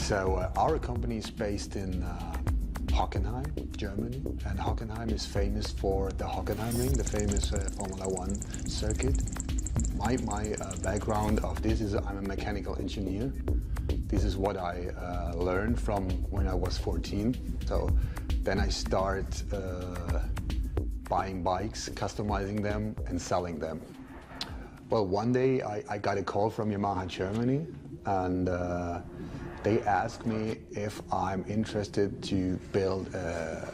So our company is based in Hockenheim, Germany, and Hockenheim is famous for the Hockenheim ring, the famous Formula One circuit. My background of this is I'm a mechanical engineer. This is what I learned from when I was 14. So then I start buying bikes, customizing them and selling them. Well, one day I got a call from Yamaha Germany, and they asked me if I'm interested to build a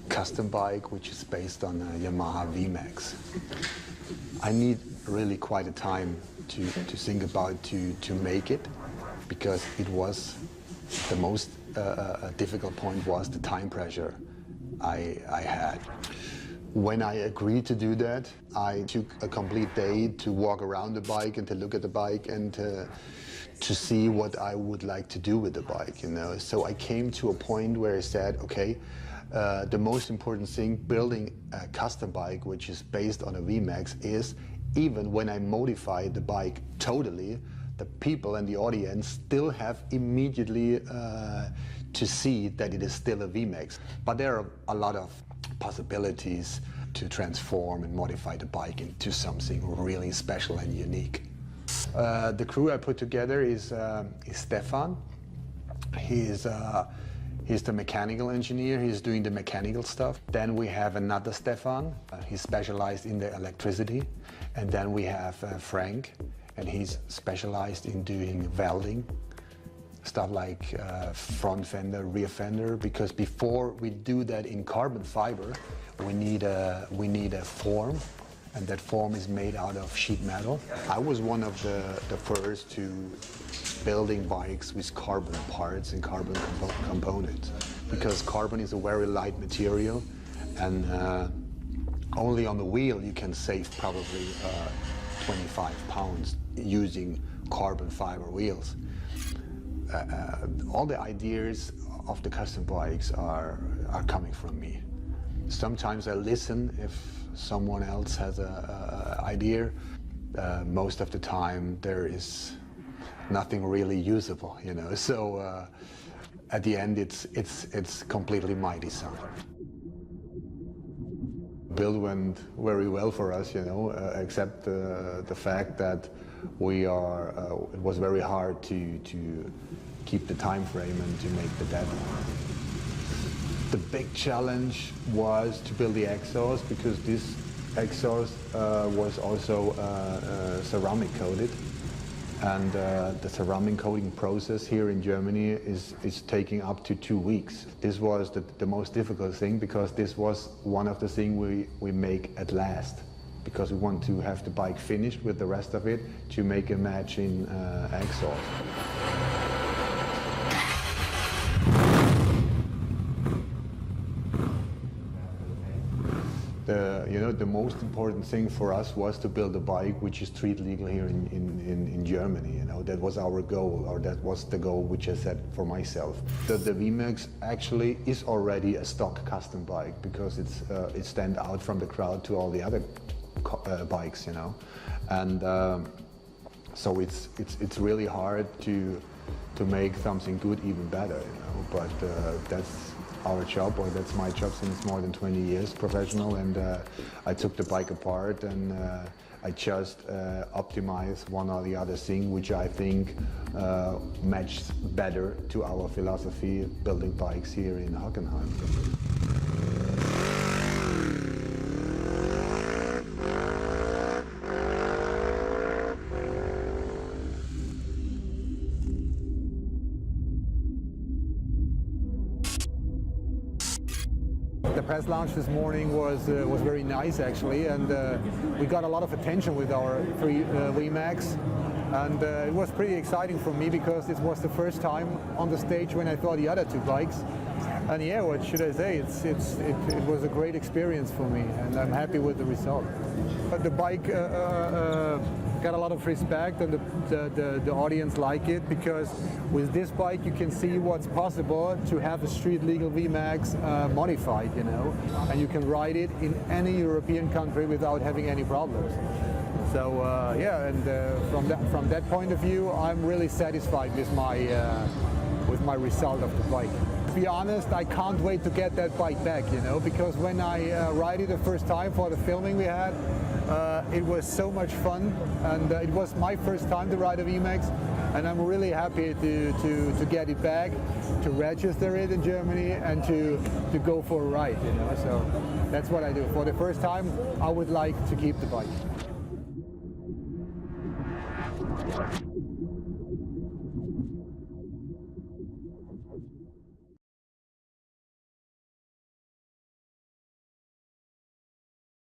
custom bike which is based on a Yamaha vmax. I need really quite a time to think about to make it, because it was the most difficult point was the time pressure I had. When I agreed to do that, I took a complete day to walk around the bike and to look at the bike and to see what I would like to do with the bike, you know. So I came to a point where I said, okay, the most important thing building a custom bike which is based on a vmax is, even when I modify the bike totally, the people and the audience still have immediately to see that it is still a vmax. But there are a lot of possibilities to transform and modify the bike into something really special and unique. The crew I put together is Stefan. He's the mechanical engineer. He's doing the mechanical stuff. Then we have another Stefan. He's specialized in the electricity. And then we have Frank, and he's specialized in doing welding. Stuff like front fender, rear fender, because before we do that in carbon fiber, we need a form, and that form is made out of sheet metal. I was one of the first to building bikes with carbon parts and carbon components, because carbon is a very light material, and only on the wheel you can save probably 25 pounds using carbon fiber wheels. All the ideas of the custom bikes are coming from me. Sometimes I listen if someone else has an idea. Most of the time there is nothing really usable, you know. So at the end it's completely my design. Build went very well for us, you know, except the fact that it was very hard to keep the time frame and to make the deadline. The big challenge was to build the exhaust, because this exhaust was also ceramic coated, and the ceramic coating process here in Germany is taking up to 2 weeks. This was the most difficult thing, because this was one of the things we make at last, because we want to have the bike finished with the rest of it to make a matching exhaust. The most important thing for us was to build a bike which is street legal here in Germany. You know, that was our goal, or that was the goal which I set for myself. The vmax actually is already a stock custom bike, because it stands out from the crowd to all the other bikes, you know, and so it's really hard to make something good even better, you know. But that's our job, or that's my job since more than 20 years, professional, and I took the bike apart and I just optimized one or the other thing which I think matched better to our philosophy building bikes here in Hockenheim. The press launch this morning was very nice, actually, and we got a lot of attention with our vmax, and it was pretty exciting for me, because it was the first time on the stage when I saw the other two bikes, and yeah, what should I say? It was a great experience for me, and I'm happy with the result. But the bike got a lot of respect, and the audience like it, because with this bike you can see what's possible to have a street legal vmax modified, you know, and you can ride it in any European country without having any problems. So yeah, and from that point of view, I'm really satisfied with my result of the bike. To be honest, I can't wait to get that bike back, you know, because when I ride it the first time for the filming we had, it was so much fun, and it was my first time to ride a VMAX, and I'm really happy to get it back, to register it in Germany, and to go for a ride, you know. So that's what I do. For the first time, I would like to keep the bike.